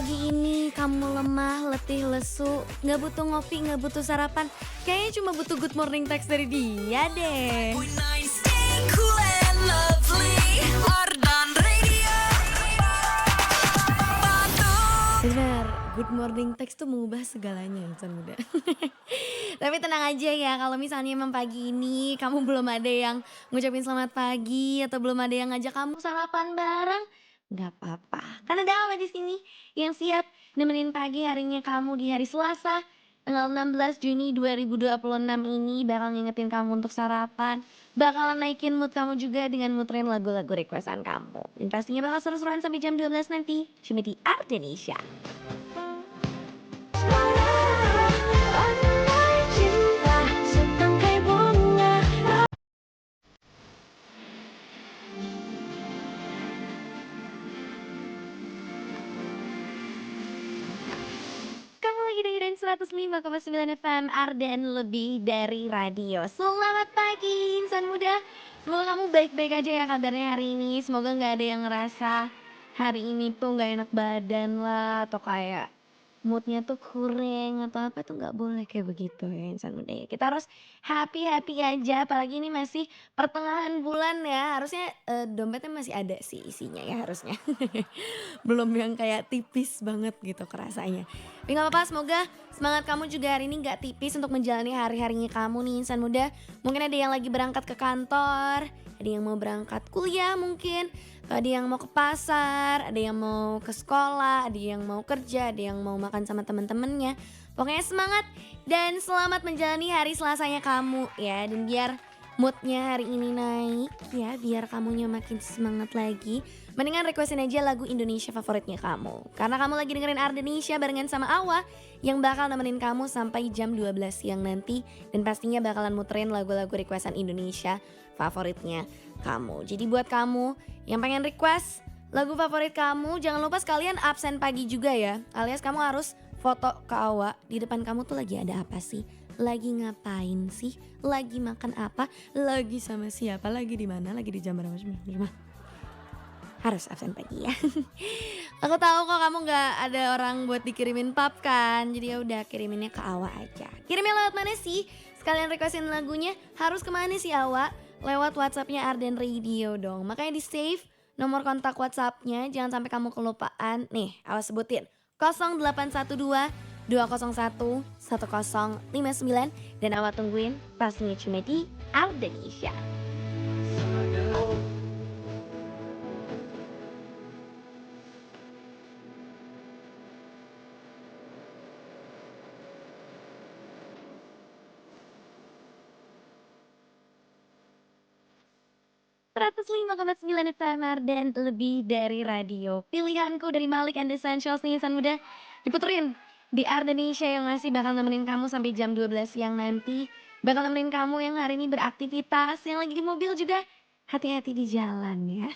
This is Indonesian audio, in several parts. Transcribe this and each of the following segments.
pagi ini kamu lemah, letih, lesu, nggak butuh ngopi, nggak butuh sarapan, kayaknya cuma butuh good morning text dari dia deh. Bener, good morning text tuh mengubah segalanya insan muda. Tapi tenang aja ya, kalau misalnya emang pagi ini kamu belum ada yang ngucapin selamat pagi atau belum ada yang ngajak kamu sarapan bareng, nggak apa-apa. Karena ada Awa di sini yang siap nemenin pagi harinya kamu di hari Selasa, tanggal 16 Juni 2026 ini bakal ngingetin kamu untuk sarapan, bakalan naikin mood kamu juga dengan muterin lagu-lagu requestan kamu. Dan pastinya bakal seru-seruan sampai jam 12 nanti, cuma di Ardenisha. Kamu lagi dengerin 105,9 FM Ardan lebih dari radio. Selamat pagi insan muda. Semoga kamu baik-baik aja ya kabarnya hari ini. Semoga nggak ada yang ngerasa hari ini tuh nggak enak badan lah atau kayak moodnya tuh kurang atau apa tuh nggak boleh kayak begitu ya insan muda ya. Kita harus happy-happy aja apalagi ini masih pertengahan bulan ya. Harusnya dompetnya masih ada sih isinya ya harusnya. Belum yang kayak tipis banget gitu kerasanya. Tapi nggak apa-apa, semoga semangat kamu juga hari ini nggak tipis untuk menjalani hari-harinya kamu nih insan muda. Mungkin ada yang lagi berangkat ke kantor, ada yang mau berangkat kuliah mungkin, ada yang mau ke pasar, ada yang mau ke sekolah, ada yang mau kerja, ada yang mau makan sama temen-temennya. Pokoknya semangat dan selamat menjalani hari Selasanya kamu ya. Dan biar moodnya hari ini naik ya, biar kamunya makin semangat lagi, mendingan requestin aja lagu Indonesia favoritnya kamu. Karena kamu lagi dengerin Ardenisha barengan sama Awa yang bakal nemenin kamu sampai jam 12 siang nanti. Dan pastinya bakalan muterin lagu-lagu requestan Indonesia favoritnya kamu. Jadi buat kamu yang pengen request lagu favorit kamu, jangan lupa sekalian absen pagi juga ya. Alias kamu harus foto ke Awa, di depan kamu tuh lagi ada apa sih? Lagi ngapain sih? Lagi makan apa? Lagi sama siapa? Lagi di mana? Lagi di jam berapa? Harus absen pagi ya. Aku tahu kok kamu nggak ada orang buat dikirimin pap kan. Jadi ya udah kiriminnya ke Awa aja. Kirimnya lewat mana sih? Sekalian requestin lagunya harus kemana sih Awa? Lewat WhatsAppnya Arden Radio dong. Makanya di save nomor kontak WhatsAppnya. Jangan sampai kamu kelupaan. Nih Awa sebutin 0812 201 1059 dan Awa tungguin pastinya cuma di Ardenisha. 105,9 FM dan lebih dari radio. Pilihanku dari Malik and Essentials nih insan muda. Diputerin di Ardenisha yang masih bakal nemenin kamu sampai jam 12 siang nanti. Bakal nemenin kamu yang hari ini beraktivitas, yang lagi di mobil juga. Hati-hati di jalan ya.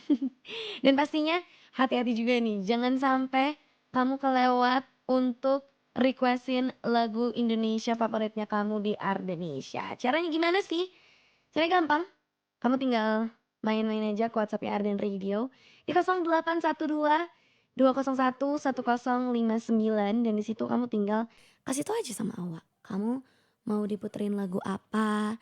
Dan pastinya hati-hati juga nih, jangan sampai kamu kelewat untuk requestin lagu Indonesia favoritnya kamu di Ardenisha. Caranya gimana sih? Caranya gampang. Kamu tinggal main-main aja ke WhatsApp Arden Radio di 0812 201 1059 dan di situ kamu tinggal kasih tahu aja sama Awa. Kamu mau diputerin lagu apa,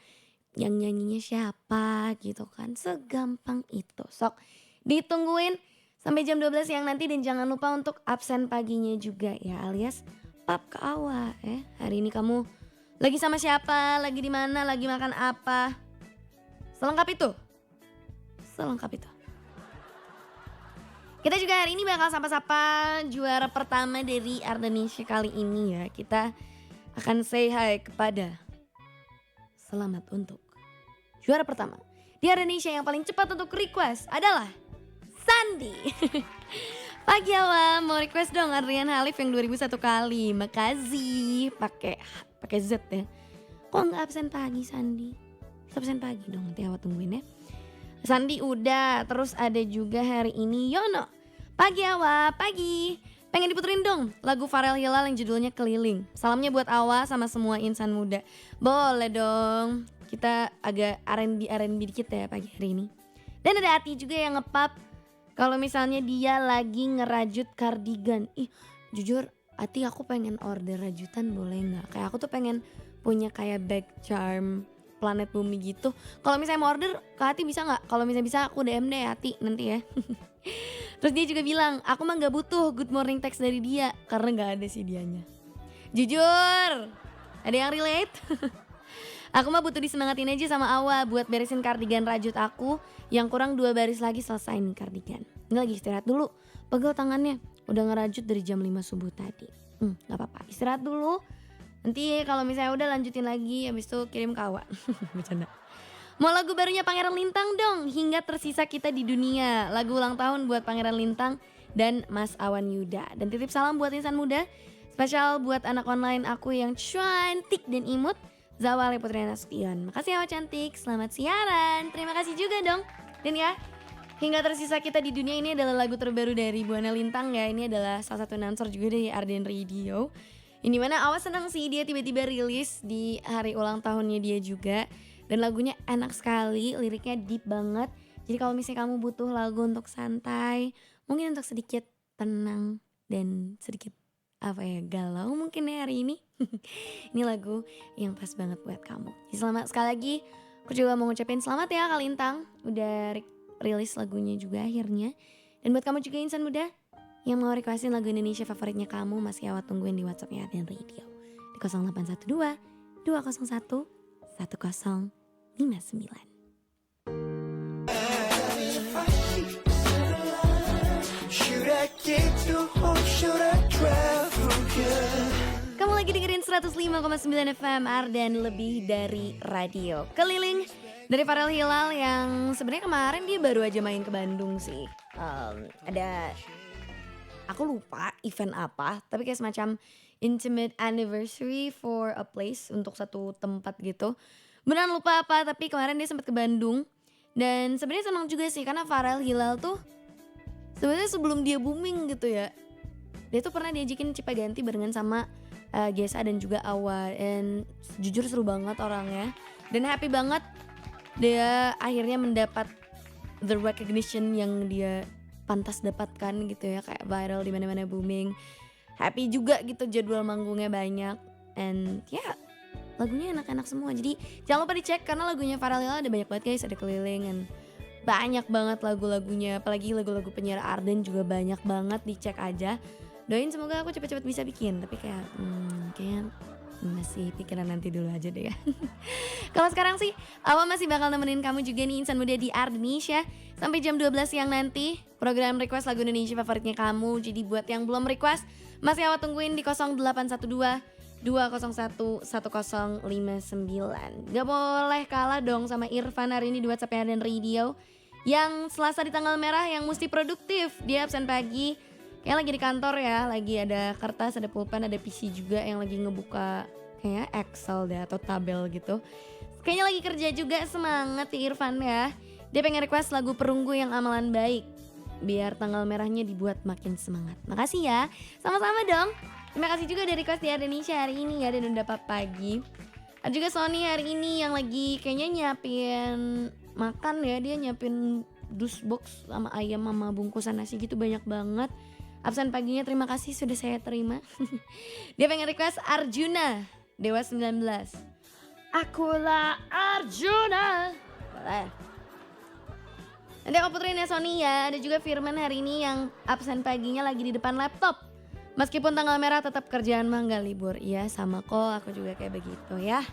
yang nyanyinya siapa gitu kan. Segampang itu. Sok ditungguin sampai jam 12 siang nanti dan jangan lupa untuk absen paginya juga ya alias pap ke Awa. Hari ini kamu lagi sama siapa, lagi di mana, lagi makan apa. Selengkap itu. Kita juga hari ini bakal sapa-sapa juara pertama dari Ardenisha kali ini ya. Kita akan say hi kepada selamat untuk juara pertama di Ardenisha yang paling cepat untuk request adalah Sandi. Pagi Awa, mau request dong Adrian Halif yang 2001 kali. Makasih. Pakai Z ya. Kok nggak absen pagi Sandi? Absen pagi dong, nanti Awa tungguin ya. Sandi udah, terus ada juga hari ini Yono. Pagi Awa, pagi. Pengen diputerin dong lagu Farel Hilal yang judulnya Keliling. Salamnya buat Awa sama semua insan muda. Boleh dong, kita agak R&B dikit ya pagi hari ini. Dan ada Ati juga yang ngepap kalau misalnya dia lagi ngerajut kardigan. Ih, jujur Ati aku pengen order rajutan boleh nggak? Kayak aku tuh pengen punya kayak bag charm planet bumi gitu. Kalau misalnya mau order ke Ati bisa nggak? Kalau misalnya bisa aku DM deh Ati nanti ya. Terus dia juga bilang aku mah nggak butuh good morning text dari dia karena nggak ada sih dianya. Jujur, ada yang relate? Aku mah butuh disemangatin aja sama Awa buat beresin kardigan rajut aku yang kurang 2 baris lagi selesai nih kardigan. Ini lagi istirahat dulu, pegel tangannya. Udah ngerajut dari jam 5 subuh tadi. Gak apa-apa, istirahat dulu. Nanti kalau misalnya udah lanjutin lagi, habis itu kirim ke Awa. Bercanda. Mau lagu barunya Pangeran Lintang dong, Hingga Tersisa Kita di Dunia. Lagu ulang tahun buat Pangeran Lintang dan Mas Awan Yuda. Dan titip salam buat insan muda, spesial buat anak online aku yang cantik dan imut, Zawali Putri Nasution. Makasih Awa cantik, selamat siaran. Terima kasih juga dong. Dan ya, Hingga Tersisa Kita di Dunia ini adalah lagu terbaru dari Buana Lintang ya. Ini adalah salah satu announcer juga dari Arden Radio. Ini mana Awa senang sih dia tiba-tiba rilis di hari ulang tahunnya dia juga. Dan lagunya enak sekali, liriknya deep banget. Jadi kalau misalnya kamu butuh lagu untuk santai, mungkin untuk sedikit tenang dan sedikit galau mungkin ya hari ini. Ini lagu yang pas banget buat kamu. Jadi selamat sekali lagi. Aku juga mau ngucapin selamat ya Kak Lintang, udah rilis lagunya juga akhirnya. Dan buat kamu juga insan muda yang mau requestin lagu Indonesia favoritnya kamu, masih Awa tungguin di WhatsAppnya Arden Radio di 0812 201 1059. Kamu lagi dengerin 105,9 FM Arden Lebih Dari Radio. Keliling dari Farel Hilal yang sebenarnya kemarin dia baru aja main ke Bandung sih. Ada, aku lupa event apa, tapi kayak semacam intimate anniversary for a place, untuk satu tempat gitu. Beneran lupa apa, tapi kemarin dia sempat ke Bandung. Dan sebenarnya senang juga sih karena Farel Hilal tuh sebenarnya sebelum dia booming gitu ya, dia tuh pernah diajakin Cipaganti barengan sama Gesa dan juga Awa. Dan jujur seru banget orangnya. Dan happy banget dia akhirnya mendapat the recognition yang dia pantas dapatkan gitu ya, kayak viral di mana-mana, booming. Happy juga gitu, jadwal manggungnya banyak. And ya, lagunya enak-enak semua. Jadi jangan lupa dicek karena lagunya Farel Hilal ada banyak banget guys, ada keliling and banyak banget lagu-lagunya. Apalagi lagu-lagu penyiar Arden juga banyak banget, dicek aja. Doain semoga aku cepet-cepet bisa bikin, tapi kayaknya masih pikiran nanti dulu aja deh ya. Kalau sekarang sih Awa masih bakal nemenin kamu juga nih insan muda di Ardenisha sampai jam 12 siang nanti. Program request lagu Indonesia favoritnya kamu. Jadi buat yang belum request, masih Awa tungguin di 0812 201 1059. Gak boleh kalah dong sama Irfan hari ini di WhatsApp Arden Radio. Yang Selasa di tanggal merah yang mesti produktif. Dia absen pagi, kayak lagi di kantor ya, lagi ada kertas, ada pulpen, ada PC juga yang lagi ngebuka kayak Excel deh atau tabel gitu. Kayaknya lagi kerja juga, semangat di Irfan ya. Dia pengen request lagu Perunggu yang Amalan Baik, biar tanggal merahnya dibuat makin semangat. Makasih ya, sama-sama dong. Terima kasih juga dari request di Indonesia hari ini ya, dan udah pagi. Ada juga Sony hari ini yang lagi kayaknya nyiapin makan ya, dia nyiapin dus box sama ayam sama bungkusan nasi gitu banyak banget. Absen paginya terima kasih sudah saya terima. Dia pengen request Arjuna, Dewa 19. Akulah Arjuna. Boleh. Nanti aku puterin ya Sony ya. Ada juga Firman hari ini yang absen paginya lagi di depan laptop. Meskipun tanggal merah tetap kerjaan mah gak libur. Iya sama kok, aku juga kayak begitu ya.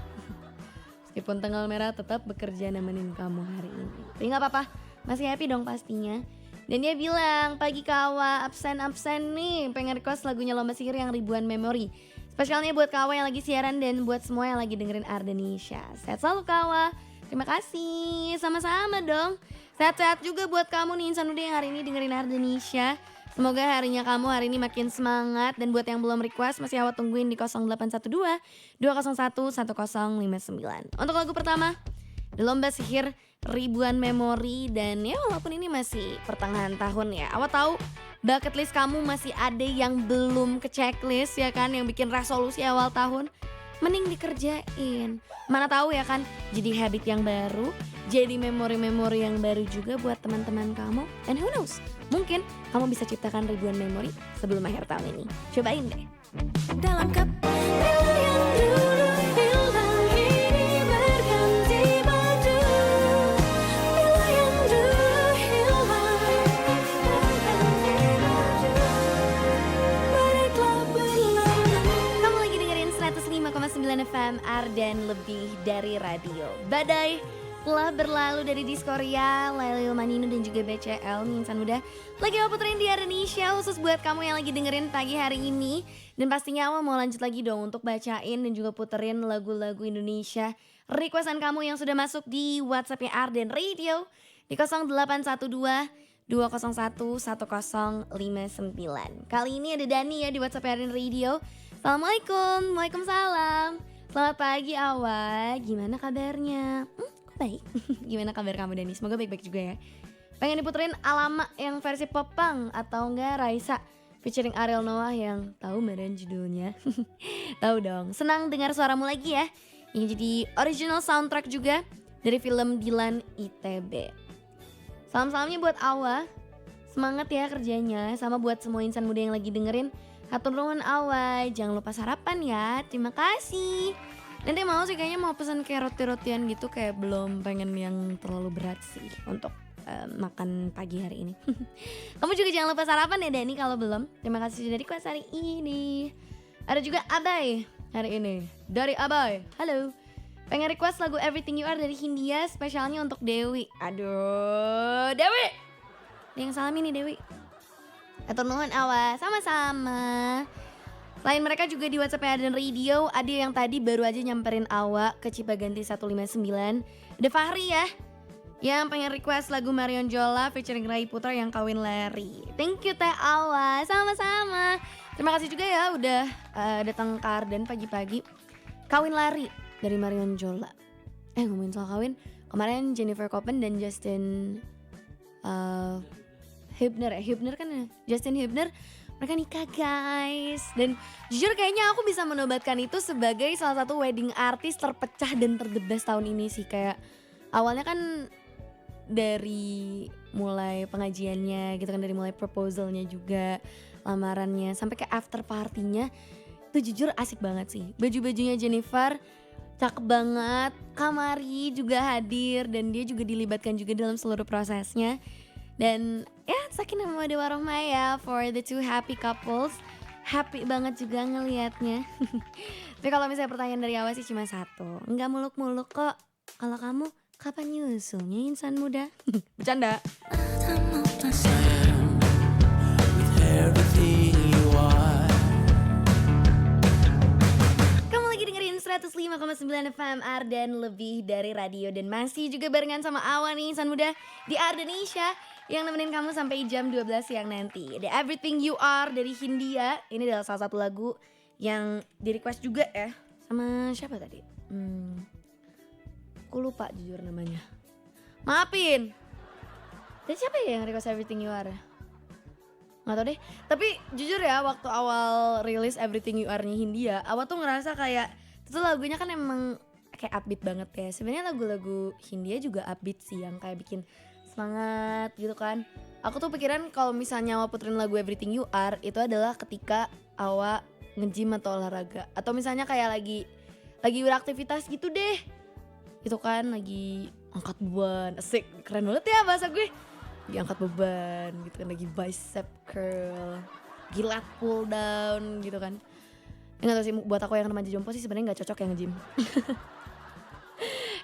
Meskipun tanggal merah tetap bekerja nemenin kamu hari ini. Tapi gak apa-apa, masih happy dong pastinya. Dan dia bilang, pagi Kawa absen-absen nih, pengen request lagunya Lomba Sihir yang Ribuan Memori. Spesialnya buat Kawa yang lagi siaran dan buat semua yang lagi dengerin Ardenisha. Sehat selalu Kawa, terima kasih, sama-sama dong. Sehat-sehat juga buat kamu nih insan muda yang hari ini dengerin Ardenisha. Semoga harinya kamu hari ini makin semangat. Dan buat yang belum request, masih Awa tungguin di 0812 201 1059. Untuk lagu pertama, The Lomba Sihir Ribuan Memori. Dan ya walaupun ini masih pertengahan tahun ya, Awa tahu bucket list kamu masih ada yang belum ke checklist ya kan, yang bikin resolusi awal tahun. mending dikerjain. Mana tahu ya kan, jadi habit yang baru, jadi memori-memori yang baru juga buat teman-teman kamu. And who knows, mungkin kamu bisa ciptakan ribuan memori sebelum akhir tahun ini. Cobain deh. Dalam kepala yang dulu hilang kini berganti padu. Bila yang dulu hilang berganti padu. Baiklah berlalu. Kamu lagi dengerin 105,9 FM Ardan Lebih Dari Radio. Badai telah berlalu dari Diskoria, Lailil Maninu dan juga BCL nih insan muda. Lagi mau puterin di Indonesia khusus buat kamu yang lagi dengerin pagi hari ini. Dan pastinya Awa mau lanjut lagi dong untuk bacain dan juga puterin lagu-lagu Indonesia requestan kamu yang sudah masuk di WhatsAppnya Ardan Radio di 0812 201 1059. Kali ini ada Dani ya di WhatsApp Ardan Radio. Assalamualaikum, waalaikumsalam. Selamat pagi Awa, gimana kabarnya? Baik, gimana kabar kamu Dani? Semoga baik-baik juga ya. Pengen diputerin Alamak yang versi popang atau enggak Raisa featuring Ariel Noah yang tahu meren judulnya? Tahu dong, senang dengar suaramu lagi ya. Yang jadi original soundtrack juga dari film Dilan ITB. Salam-salamnya buat Awa, semangat ya kerjanya. Sama buat semua insan muda yang lagi dengerin. Hatur nuhun Awa, jangan lupa sarapan ya, terima kasih. Nanti mau sih kayaknya mau pesan kayak roti-rotian gitu, kayak belum pengen yang terlalu berat sih untuk makan pagi hari ini. Kamu juga jangan lupa sarapan ya Dani kalau belum. Terima kasih sudah request hari ini. Ada juga Abai hari ini dari Abai. Halo. Pengen request lagu Everything You Are dari Hindia spesialnya untuk Dewi. Aduh, Dewi. Yang salam ini Dewi. Atur nuhun Awa, sama-sama. Selain mereka juga di WhatsApp Ardan Radio, ada yang tadi baru aja nyamperin Awa ke Cipaganti 159. Ada Fahri ya, yang pengen request lagu Marion Jola featuring Rai Putra yang Kawin Lari. Thank you Teh Awa, sama-sama. Terima kasih juga ya udah datang ke Ardan pagi-pagi. Kawin Lari dari Marion Jola. Ngomongin soal kawin, kemarin Jennifer Copen dan Justin Hubner kan ya? Justin Hubner mereka nikah guys. Dan jujur kayaknya aku bisa menobatkan itu sebagai salah satu wedding artist terpecah dan terdebes tahun ini sih. Kayak awalnya kan dari mulai pengajiannya gitu kan, dari mulai proposalnya juga, lamarannya, sampai ke after partinya. Itu jujur asik banget sih. Baju-bajunya Jennifer cakep banget, Kamari juga hadir dan dia juga dilibatkan juga dalam seluruh prosesnya. Dan ya sakinah mawaddah warahmah ya for the two happy couples. Happy banget juga ngelihatnya. Tapi kalau misalnya pertanyaan dari awal sih cuma satu, enggak muluk-muluk kok. Kalau kamu kapan nyusulnya insan muda? Bercanda. Kamu lagi dengerin 105,9 FM Ardan Lebih Dari Radio. Dan masih juga barengan sama Awa nih insan muda di Ardanesia yang nemenin kamu sampai jam 12 siang nanti. The Everything You Are dari Hindia. Ini adalah salah satu lagu yang di request juga ya. Sama siapa tadi? Aku lupa jujur namanya. Maafin. Dan siapa ya yang request Everything You Are? Gak tau deh. Tapi jujur ya waktu awal rilis Everything You Are-nya Hindia, awal tuh ngerasa kayak itu lagunya kan emang kayak upbeat banget ya. Sebenarnya lagu-lagu Hindia juga upbeat sih, yang kayak bikin semangat gitu kan. Aku tuh pikiran kalau misalnya Awa puterin lagu Everything You Are itu adalah ketika Awa nge-gym atau olahraga, atau misalnya kayak lagi beraktivitas gitu deh. Itu kan lagi angkat beban, asik, keren banget ya bahasa gue. Lagi angkat beban gitu kan, lagi bicep curl, gilat pull down gitu kan. Enggak tahu sih, buat aku yang remaja jompo sih sebenarnya nggak cocok yang nge-gym.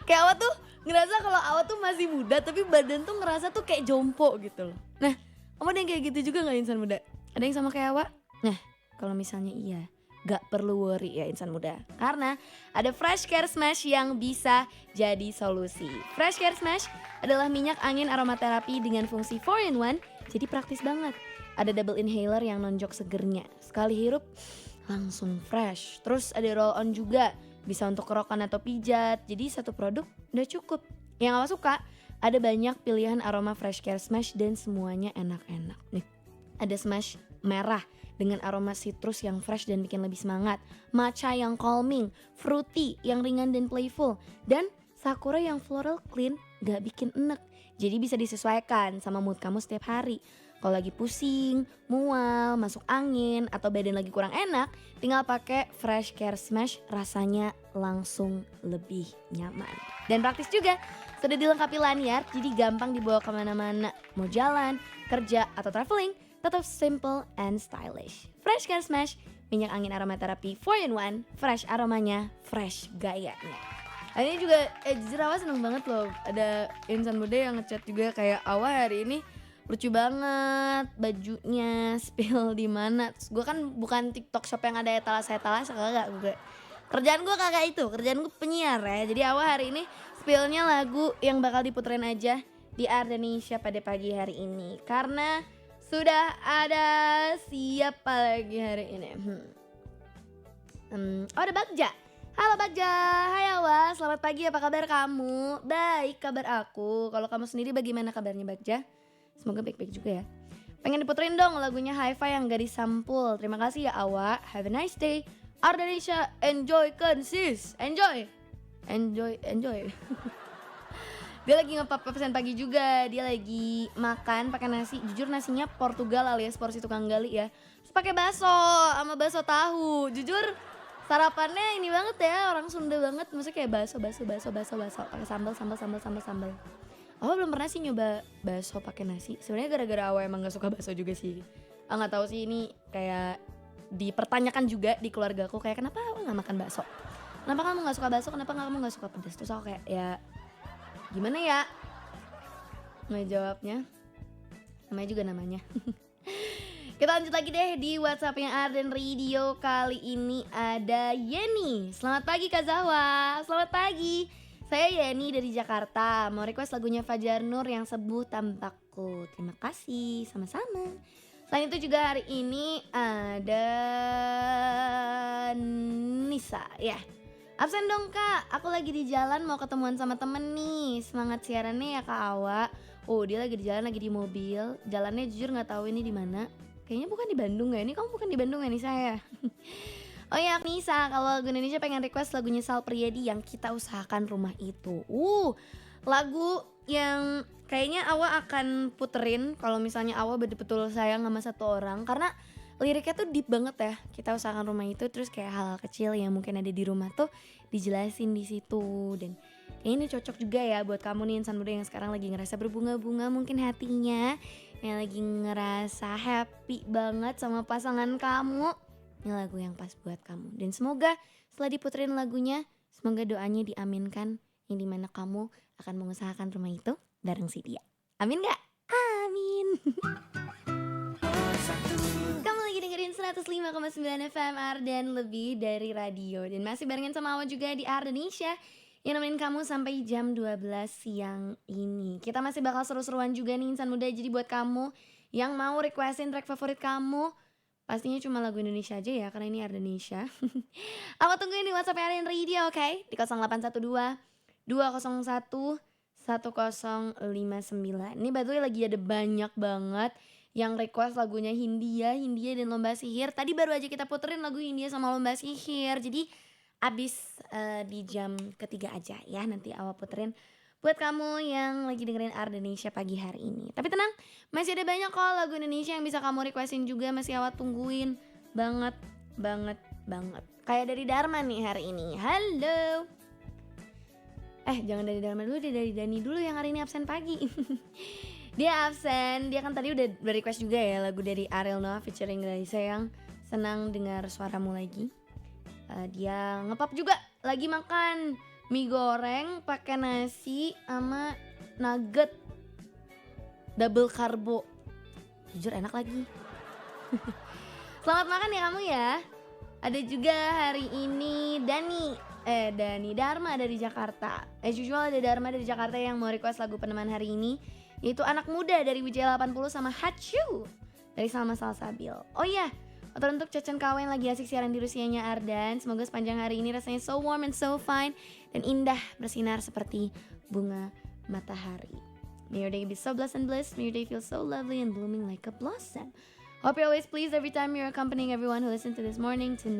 Kayak Awa tuh ngerasa kalau Awa tuh masih muda tapi badan tuh ngerasa tuh kayak jompo gitu loh. Nah, kamu ada yang kayak gitu juga gak insan muda? Ada yang sama kayak Awa? Nah, kalau misalnya iya, gak perlu worry ya insan muda. Karena ada Fresh Care Smash yang bisa jadi solusi. Fresh Care Smash adalah minyak angin aromaterapi dengan fungsi 4-in-1, jadi praktis banget. Ada double inhaler yang nonjok segernya. Sekali hirup langsung fresh. Terus ada roll on juga, bisa untuk kerokan atau pijat. Jadi satu produk udah cukup. Yang Awa suka, ada banyak pilihan aroma Fresh Care Smash dan semuanya enak-enak. Nih, ada smash merah dengan aroma citrus yang fresh dan bikin lebih semangat, matcha yang calming, fruity yang ringan dan playful, dan sakura yang floral clean gak bikin enek. Jadi bisa disesuaikan sama mood kamu setiap hari. Kalau lagi pusing, mual, masuk angin, atau badan lagi kurang enak, tinggal pakai Fresh Care Smash, rasanya langsung lebih nyaman. Dan praktis juga, sudah dilengkapi lanyard jadi gampang dibawa kemana-mana. Mau jalan, kerja, atau traveling, tetap simple and stylish. Fresh Care Smash, minyak angin aromaterapi 4-in-1, fresh aromanya, fresh gayanya. Ini juga jujur Awa seneng banget loh, ada insan muda yang ngechat juga kayak Awa hari ini lucu banget bajunya, spill di mana. Terus gue kan bukan TikTok shop yang ada etalase-etalase, kagak gue. Kerjaan gue kagak itu, kerjaan gue penyiar ya. Jadi Awa hari ini spillnya lagu yang bakal diputerin aja di Ardenisha pada pagi hari ini. Karena sudah ada siapa lagi hari ini? Oh ada Bagja. Halo Bagja, hai Awa, selamat pagi, apa kabar kamu? Baik kabar aku, kalau kamu sendiri bagaimana kabarnya Bagja? Semoga baik-baik juga ya. Pengen diputerin dong lagunya Hi-Fi yang gak disampul. Terima kasih ya Awa, have a nice day. Ardenisha, enjoy kan sis, enjoy. Dia lagi nge-pop pesan pagi juga, dia lagi makan pakai nasi. Jujur nasinya Portugal alias porsi tukang gali ya. Terus pakai bakso sama bakso tahu. Jujur sarapannya ini banget ya, orang Sunda banget. Maksudnya kayak bakso pakai sambal. Oh belum pernah sih nyoba bakso pakai nasi. Sebenarnya gara-gara Awa emang gak suka bakso juga sih. Nggak tahu sih ini kayak dipertanyakan juga di keluargaku kayak kenapa Awa nggak makan bakso? Kenapa kamu nggak suka bakso? Kenapa kamu nggak suka pedas? Terus aku kayak ya gimana ya? Nggak jawabnya. Namanya juga namanya. Kita lanjut lagi deh di WhatsAppnya Arden Radio. Kali ini ada Yeni. Selamat pagi Kak Zawa. Selamat pagi. Saya Yeni dari Jakarta. Mau request lagunya Fajar Nur yang Sembuh Tanpaku. Terima kasih, sama-sama. Selain itu juga hari ini ada Nisa. Ya, absen dong Kak. Aku lagi di jalan mau ketemuan sama temen nih. Semangat siarannya ya Kak Awa. Oh dia lagi di jalan, lagi di mobil. Jalannya jujur nggak tahu ini di mana. Kayaknya bukan di Bandung ya. Ini kamu bukan di Bandung ya nih saya. Oh ya Nisa, kalau lagu Indonesia pengen request lagunya Sal Priadi yang Kita Usahakan Rumah Itu. Lagu yang kayaknya Awa akan puterin kalau misalnya Awa betul-betul sayang sama satu orang. Karena liriknya tuh deep banget ya. Kita usahakan rumah itu, terus kayak hal-hal kecil yang mungkin ada di rumah tuh dijelasin di situ. Dan ini cocok juga ya buat kamu nih insan muda yang sekarang lagi ngerasa berbunga-bunga mungkin hatinya, yang lagi ngerasa happy banget sama pasangan kamu. Ini lagu yang pas buat kamu. Dan semoga setelah diputerin lagunya, semoga doanya diaminkan, yang dimana kamu akan mengusahakan rumah itu bareng si dia. Amin gak? Amin. Kamu lagi dengerin 105,9 FM Arden Lebih Dari Radio. Dan masih barengan sama Awa juga di Ardenisha yang nemenin kamu sampai jam 12 siang ini. Kita masih bakal seru-seruan juga nih insan muda. Jadi buat kamu yang mau requestin track favorit kamu, pastinya cuma lagu Indonesia aja ya, karena ini Ardenisha. Aku tungguin di WhatsApp Arden Radio, oke? Di 0812 201 1059. Ini betul lagi ada banyak banget yang request lagunya Hindia dan Lomba Sihir. Tadi baru aja kita puterin lagu Hindia sama Lomba Sihir. Jadi abis di jam ketiga aja ya, nanti Awa puterin buat kamu yang lagi dengerin Ardenisha pagi hari ini. Tapi tenang, masih ada banyak kok lagu Indonesia yang bisa kamu requestin juga. Masih Awa tungguin banget. Kayak dari Dharma nih hari ini. Halo. Jangan dari Dharma dulu, dari Dani dulu yang hari ini absen pagi. Dia absen, dia kan tadi udah request juga ya lagu dari Ariel Noah featuring Raisa yang Senang Dengar Suaramu Lagi. Dia ngepop juga, lagi makan mie goreng pakai nasi sama nugget double karbo. Jujur enak lagi. Selamat makan ya kamu ya. Ada juga hari ini Dani Dharma dari Jakarta. Usual ada Dharma dari Jakarta yang mau request lagu peneman hari ini, yaitu Anak Muda dari Wijaya 80 sama Hachu dari Salma Salsabil. Oh iya, atau untuk Cecen Kawen lagi asik siaran di Rusianya Ardan. Semoga sepanjang hari ini rasanya so warm and so fine dan indah bersinar seperti bunga matahari. May your day be so blessed and blessed. May your day feel so lovely and blooming like a blossom. Hope you always pleased every time you're accompanying everyone who listen to this morning to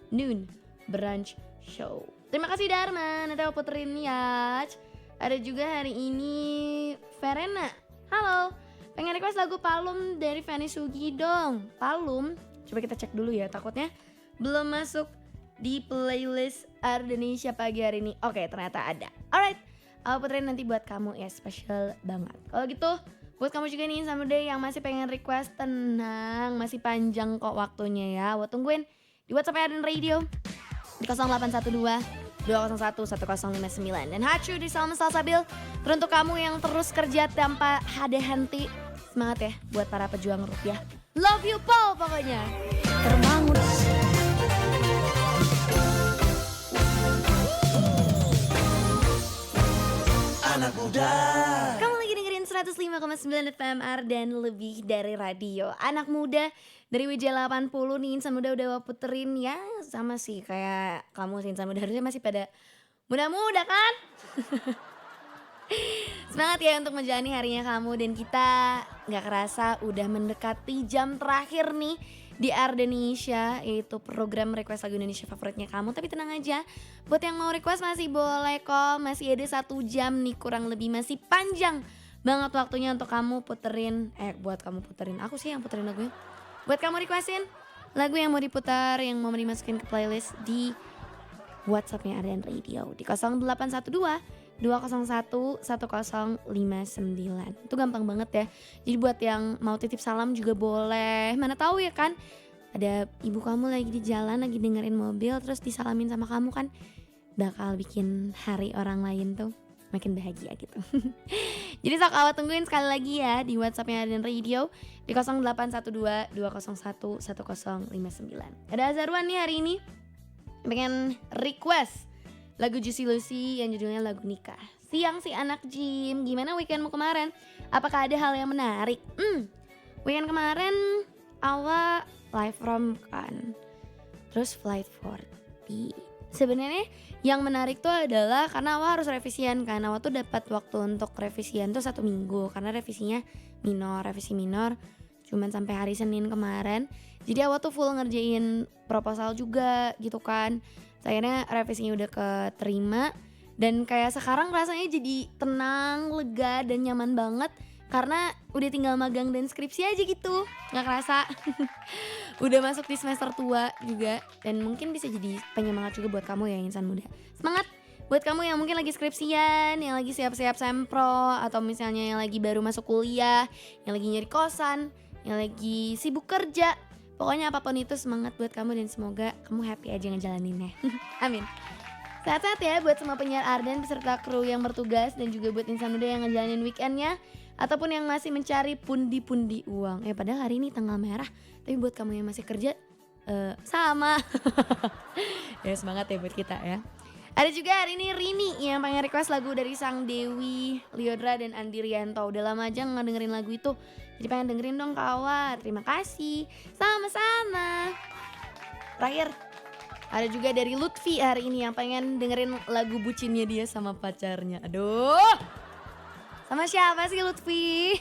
noon brunch show. Terima kasih Dharma, nanti aku puterin ya. Ada juga hari ini Verena. Halo, pengen request lagu Palum dari Fanny Sugi dong. Palum, coba kita cek dulu ya, takutnya belum masuk di playlist Ardenisha pagi hari ini. Oke, ternyata ada. Alright, aku puterin nanti buat kamu ya, special banget. Kalau gitu, buat kamu juga nih Insan Muda yang masih pengen request, tenang, masih panjang kok waktunya ya. Buat tungguin di WhatsApp Arden Radio di 0812 201 1059 dan Hachu di Salma Salsabil. Teruntuk kamu yang terus kerja tanpa ada henti, semangat ya buat para pejuang rupiah. Love you Paul pokoknya. Terbangun. Anak muda. Kamu lagi dengerin 105,9 FM dan lebih dari radio. Anak muda dari WJ 80 nih, Insan Muda udah puterin ya. Sama sih kayak kamu sih Insan Muda, harusnya masih pada muda-muda kan? Semangat ya untuk menjalani harinya kamu. Dan kita gak kerasa udah mendekati jam terakhir nih di Ardenisha, yaitu program request lagu Indonesia favoritnya kamu. Tapi tenang aja, buat yang mau request masih boleh kok. Masih ada 1 jam nih kurang lebih, masih panjang banget waktunya untuk kamu puterin. Buat kamu puterin, aku sih yang puterin lagunya. Buat kamu requestin lagu yang mau diputar, yang mau dimasukin ke playlist di WhatsAppnya Arden Radio di 0812 201 1059. Itu gampang banget ya. Jadi buat yang mau titip salam juga boleh. Mana tahu ya kan, ada ibu kamu lagi di jalan, lagi dengerin mobil, terus disalamin sama kamu kan, bakal bikin hari orang lain tuh makin bahagia gitu. Jadi sok awal tungguin sekali lagi ya di WhatsAppnya Arden Radio di 0812 201 1059. Ada Azarwan nih hari ini pengen request lagu Juicy Lucy yang judulnya lagu nikah. Siang si anak Jim, gimana weekendmu kemarin? Apakah ada hal yang menarik? Weekend kemarin Awa live from kan, terus flight 40. Sebenarnya yang menarik tuh adalah karena Awa harus revisian kan. Awa tuh dapat waktu untuk revisian tuh 1 minggu karena revisinya revisi minor cuman sampai hari Senin kemarin. Jadi Awa tuh full ngerjain proposal juga gitu kan. Akhirnya revisinya udah keterima dan kayak sekarang rasanya jadi tenang, lega dan nyaman banget karena udah tinggal magang dan skripsi aja gitu. Gak kerasa udah masuk di semester tua juga, dan mungkin bisa jadi penyemangat juga buat kamu ya Insan Muda. Semangat buat kamu yang mungkin lagi skripsian, yang lagi siap-siap sempro, atau misalnya yang lagi baru masuk kuliah, yang lagi nyari kosan, yang lagi sibuk kerja. Pokoknya apapun itu semangat buat kamu dan semoga kamu happy aja ngejalaninnya. Amin. Sehat-sehat ya buat semua penyiar Arden beserta kru yang bertugas dan juga buat Insan Muda yang ngejalanin weekendnya ataupun yang masih mencari pundi-pundi uang. Padahal hari ini tanggal merah, tapi buat kamu yang masih kerja sama. Ya semangat ya buat kita ya. Ada juga hari ini Rini yang pengen request lagu dari Sang Dewi, Liodra dan Andi Rianto. Udah lama aja gak dengerin lagu itu, jadi pengen dengerin dong kawan. Terima kasih. Sama-sama. Terakhir ada juga dari Lutfi hari ini yang pengen dengerin lagu bucinnya dia sama pacarnya. Aduh, sama siapa sih Lutfi?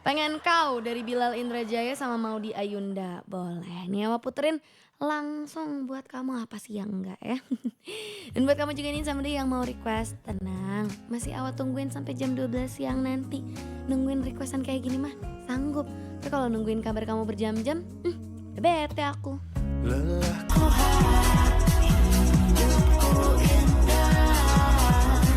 Pengen Kau dari Bilal Indrajaya sama Maudi Ayunda. Boleh nih Awa puterin langsung buat kamu, apa sih yang enggak ya. Dan buat kamu juga nih sama dia yang mau request, tenang, masih Awa tungguin sampai jam 12 siang nanti. Nungguin requestan kayak gini mah sanggup. Tapi kalau nungguin kabar kamu berjam-jam, udah bete aku.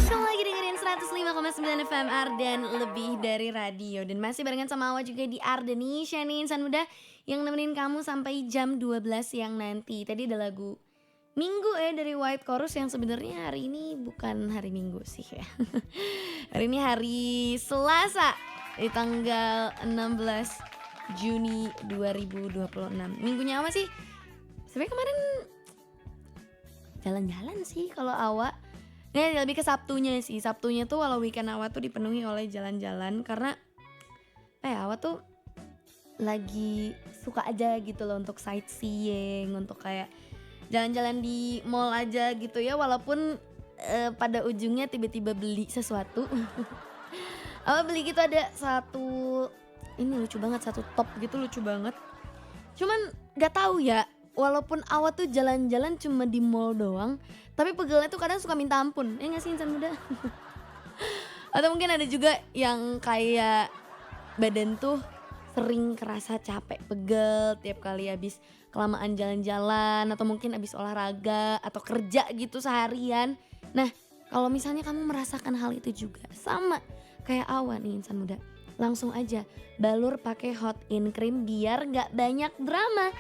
Kamu lagi dengerin 105,9 FM Arden lebih dari radio. Dan masih barengan sama Awa juga di Ardenisha nih Insan Muda yang nemenin kamu sampai jam 12 siang nanti. Tadi ada lagu Minggu dari White Chorus yang sebenarnya hari ini bukan hari Minggu sih ya. Hari ini hari Selasa di tanggal 16 Juni 2026. Minggunya apa sih? Sebenarnya kemarin jalan-jalan sih kalau Awa. Ini lebih ke Sabtunya sih. Sabtunya tuh kalau weekend Awa tuh dipenuhi oleh jalan-jalan karena Awa tuh lagi suka aja gitu loh untuk sightseeing, untuk kayak jalan-jalan di mall aja gitu ya, walaupun pada ujungnya tiba-tiba beli sesuatu. Awa beli gitu ada satu ini lucu banget, satu top gitu lucu banget. Cuman nggak tahu ya, walaupun Awa tuh jalan-jalan cuma di mall doang, tapi pegelnya tuh kadang suka minta ampun, ya nggak sih insan muda? Atau mungkin ada juga yang kayak badan tuh sering kerasa capek, pegel tiap kali habis kelamaan jalan-jalan atau mungkin habis olahraga atau kerja gitu seharian. Nah, kalau misalnya kamu merasakan hal itu juga sama kayak Awa nih insan muda, langsung aja balur pakai hot in cream biar nggak banyak drama.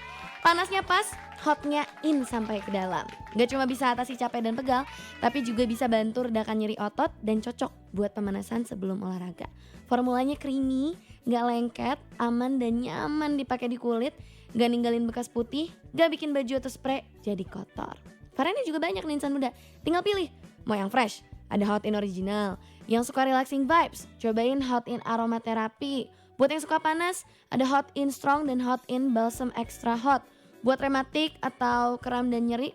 Panasnya pas, hotnya in sampai ke dalam. Gak cuma bisa atasi capek dan pegal, tapi juga bisa bantu redakan nyeri otot dan cocok buat pemanasan sebelum olahraga. Formulanya creamy, gak lengket, aman dan nyaman dipakai di kulit, gak ninggalin bekas putih, gak bikin baju atau spray jadi kotor. Variannya juga banyak nih insan muda, tinggal pilih mau yang fresh, ada hot in original. Yang suka relaxing vibes, cobain hot in aromaterapi. Buat yang suka panas, ada hot in strong dan hot in balsam extra hot. Buat rematik atau kram dan nyeri,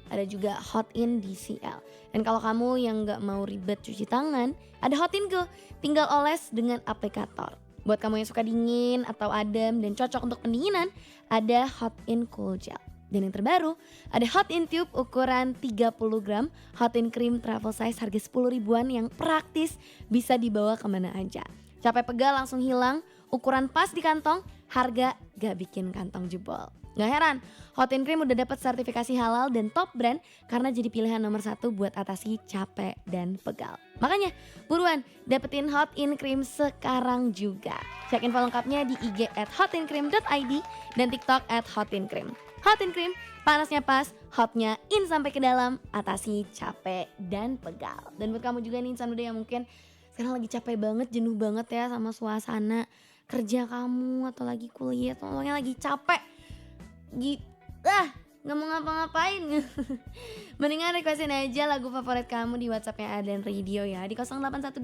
ada juga hot in DCL. Dan kalau kamu yang gak mau ribet cuci tangan, ada hot in go, tinggal oles dengan aplikator. Buat kamu yang suka dingin atau adem dan cocok untuk pendinginan, ada hot in cool gel. Dan yang terbaru, ada hot in tube ukuran 30 gram, hot in cream travel size harga 10 ribuan yang praktis, bisa dibawa kemana aja. Capek pegal langsung hilang, ukuran pas di kantong, harga gak bikin kantong jebol. Gak heran, hot in cream udah dapat sertifikasi halal dan top brand karena jadi pilihan nomor 1 buat atasi capek dan pegal. Makanya buruan dapetin hot in cream sekarang juga. Cek info lengkapnya di IG @hotincream.id dan TikTok @hotincream. Hot in cream, panasnya pas, hotnya in sampai ke dalam, atasi capek dan pegal. Dan buat kamu juga nih insan muda yang mungkin sekarang lagi capek banget, jenuh banget ya sama suasana kerja kamu atau lagi kuliah atau pokoknya lagi capek nggak mau ngapa-ngapain. Mendingan requestin aja lagu favorit kamu di WhatsAppnya Arden Radio ya, di 0812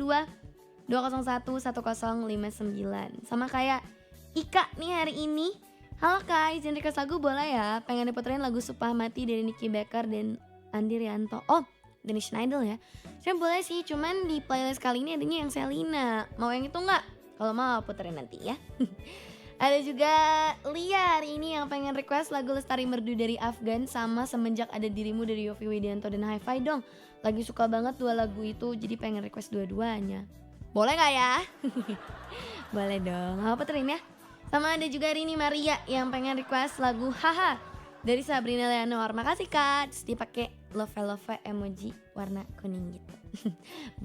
201 1059. Sama kayak Ika nih hari ini. Halo Kak, izin request lagu boleh ya? Pengen diputerin lagu Supah Mati dari Nicky Becker dan Andi Rianto. Oh, Indonesian Idol ya. Saya boleh sih, cuman di playlist kali ini adanya yang Selina. Mau yang itu nggak? Kalau mau puterin nanti ya. Ada juga Lia hari ini yang pengen request lagu Lestari Merdu dari Afgan sama Semenjak Ada Dirimu dari Yovie Widianto dan Hi-Fi dong. Lagi suka banget dua lagu itu, jadi pengen request dua-duanya. Boleh gak ya? Boleh dong, apa puterin ya. Sama ada juga hari ini Maria yang pengen request lagu Haha dari Sabrina Leonor. Makasih Kak, terus dipakai love emoji warna kuning gitu.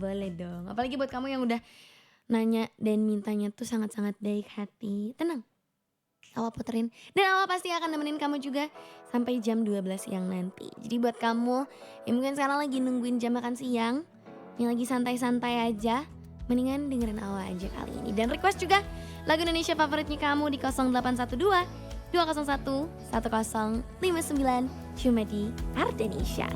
Boleh dong, apalagi buat kamu yang udah nanya dan mintanya tuh sangat-sangat baik hati. Tenang, Awa puterin. Dan Awa pasti akan nemenin kamu juga sampai jam 12 siang nanti. Jadi buat kamu yang mungkin sekarang lagi nungguin jam makan siang, yang lagi santai-santai aja, mendingan dengerin Awa aja kali ini. Dan request juga lagu Indonesia favoritnya kamu di 0812 201 1059 cuma di Ardenisha.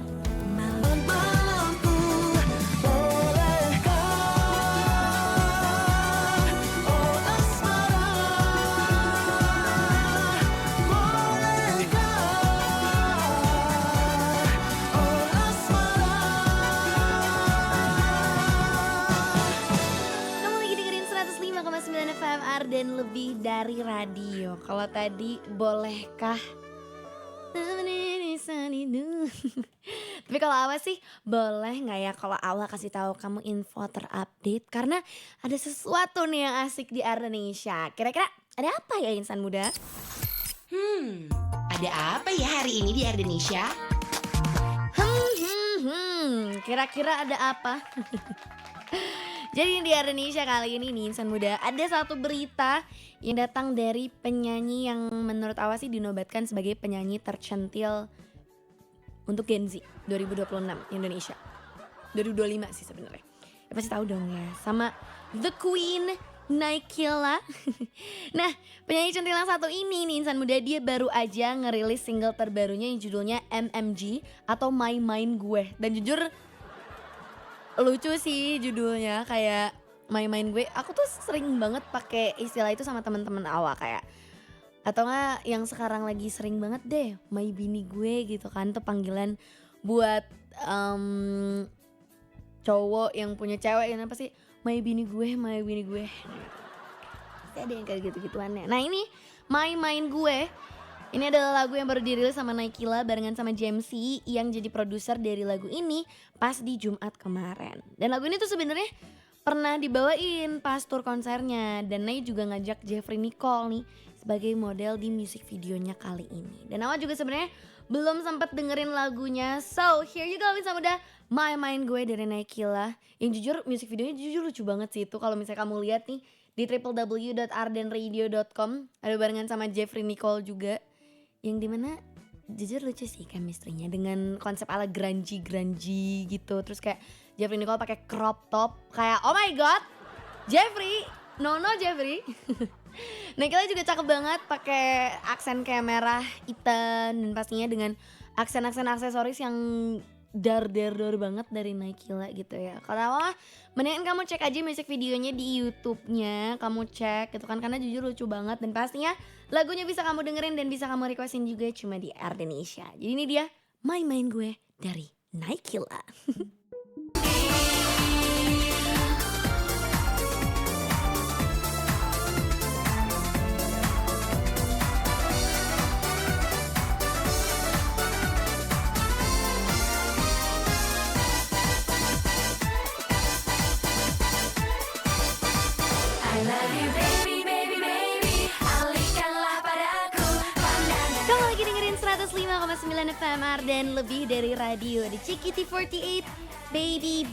FM Arden lebih dari radio. Kalau tadi bolehkah tapi kalau Awa sih boleh nggak ya kalau Awa kasih tahu kamu info terupdate karena ada sesuatu nih yang asik di Ardenisha. Kira-kira ada apa ya insan muda? Ada apa ya hari ini di Ardenisha? Kira-kira ada apa? Jadi di Indonesia kali ini nih insan muda, ada satu berita yang datang dari penyanyi yang menurut Awa sih dinobatkan sebagai penyanyi tercentil untuk Gen Z 2026 Indonesia. 2025 sih sebenarnya. Ya pasti tahu dong ya, sama The Queen Naikila. Nah, penyanyi centil yang satu ini nih insan muda, dia baru aja ngerilis single terbarunya yang judulnya MMG atau My Mind Gue. Dan jujur lucu sih judulnya, kayak main-main gue. Aku tuh sering banget pakai istilah itu sama teman-teman Awa kayak, atau enggak yang sekarang lagi sering banget deh, my bini gue gitu kan. Tuh panggilan buat cowok yang punya cewek, yang apa sih, my bini gue, my bini gue. pasti ada yang kayak gitu-gituannya. Nah ini Main Gue, ini adalah lagu yang baru dirilis sama Naikila barengan sama Jamesy yang jadi produser dari lagu ini pas di Jumat kemarin. Dan lagu ini tuh sebenarnya pernah dibawain pas tur konsernya, dan Nay juga ngajak Jeffrey Nicole nih sebagai model di music videonya kali ini. Dan Awa juga sebenarnya belum sempat dengerin lagunya, so here you go bisa udah Main Gue dari Naikila. Yang jujur music videonya jujur lucu banget sih itu, kalau misalnya kamu lihat nih di www.ardenradio.com ada barengan sama Jeffrey Nicole juga, yang dimana jujur lucu sih chemistry-nya dengan konsep ala grungy gitu. Terus kayak Jeffrey Nicole pakai crop top kayak oh my god Jeffrey, no Jeffrey. Naikila juga cakep banget pakai aksen kayak merah hitam, dan pastinya dengan aksen aksesoris yang dar banget dari Naikila gitu ya. Kalau mendingan kamu cek aja music videonya di YouTube-nya, kamu cek gitu kan, karena jujur lucu banget, dan pastinya lagunya bisa kamu dengerin dan bisa kamu requestin juga cuma di Ardenesia. Jadi ini dia Main Gue dari Naikila. Kamu lagi dengerin 105,9 FM Arden, lebih dari radio di CKT48. Baby.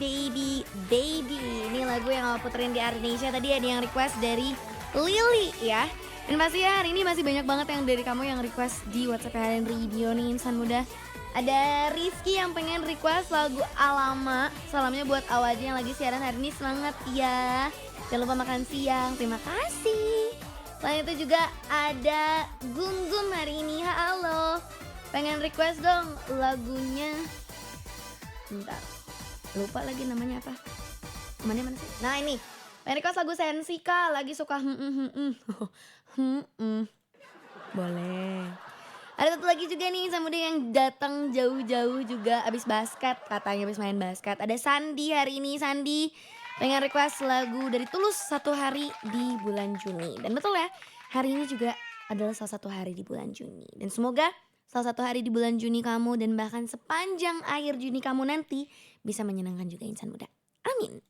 Ini lagu yang aku puterin di Ardenesia. Tadi ada yang request dari Lily ya. Dan pasti ya hari ini masih banyak banget yang dari kamu yang request di WhatsApp Arden Radio nih insan muda. Ada Rizky yang pengen request lagu Alama. Salamnya buat Awaji yang lagi siaran hari ini, semangat ya. Jangan lupa makan siang, terima kasih. Selain itu juga ada Gum hari ini, halo. Pengen request dong lagunya. Bentar, lupa lagi namanya apa. Mana sih? Nah ini, pengen request lagu Sensika, lagi suka Boleh. Ada satu lagi juga nih sama dia yang datang jauh-jauh juga abis basket, katanya abis main basket. Ada Sandi hari ini, Sandi pengen request lagu dari Tulus, Satu Hari di bulan Juni. Dan betul ya, hari ini juga adalah salah satu hari di bulan Juni. Dan semoga salah satu hari di bulan Juni kamu dan bahkan sepanjang akhir Juni kamu nanti bisa menyenangkan juga insan muda. Amin.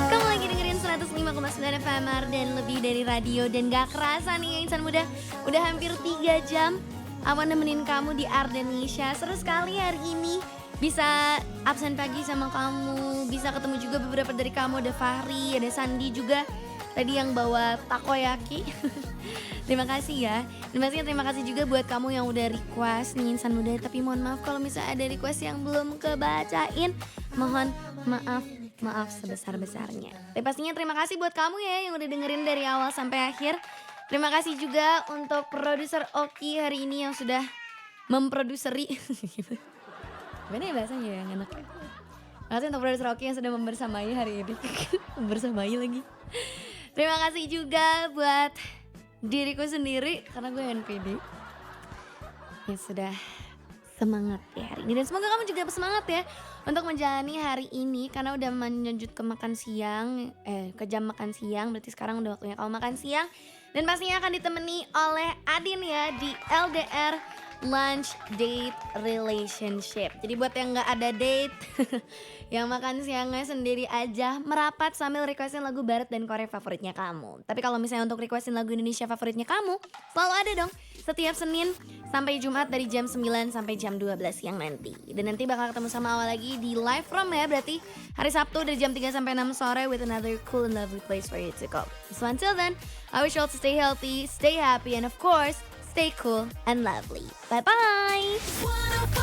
Kamu lagi dengerin 105,9 FM dan lebih dari radio, dan gak kerasa nih ya insan muda, udah hampir 3 jam Awan nemenin kamu di Ardenesia. Seru sekali hari ini bisa absen pagi sama kamu, bisa ketemu juga beberapa dari kamu. Ada Fahri, ada Sandi juga tadi yang bawa takoyaki. Terima kasih ya. Dan pastinya terima kasih juga buat kamu yang udah request nih insan muda. Tapi mohon maaf kalau misalnya ada request yang belum kebacain, mohon maaf sebesar-besarnya. Tapi pastinya terima kasih buat kamu ya yang udah dengerin dari awal sampai akhir. Terima kasih juga untuk produser Oki hari ini yang sudah memproduseri. Gimana ya bahasanya yang enak ya? Terima kasih untuk produser Oki yang sudah membersamai hari ini. Membersamai lagi. Terima kasih juga buat diriku sendiri karena gue NPD yang sudah semangat ya hari ini. Dan semoga kamu juga bersemangat ya untuk menjalani hari ini, karena udah melanjut ke makan siang, ke jam makan siang. Berarti sekarang udah waktunya kamu makan siang. Dan pastinya akan ditemani oleh Adin ya di LDR Lunch Date Relationship. Jadi buat yang gak ada date, yang makan siangnya sendiri aja, merapat sambil requestin lagu barat dan Korea favoritnya kamu. Tapi kalau misalnya untuk requestin lagu Indonesia favoritnya kamu, selalu ada dong setiap Senin sampai Jumat dari jam 9 sampai jam 12 siang nanti. Dan nanti bakal ketemu sama Awal lagi di live from ya, berarti hari Sabtu dari jam 3 sampai 6 sore with another cool and lovely place for you to go. So until then, I wish you all to stay healthy, stay happy, and of course, stay cool and lovely. Bye-bye!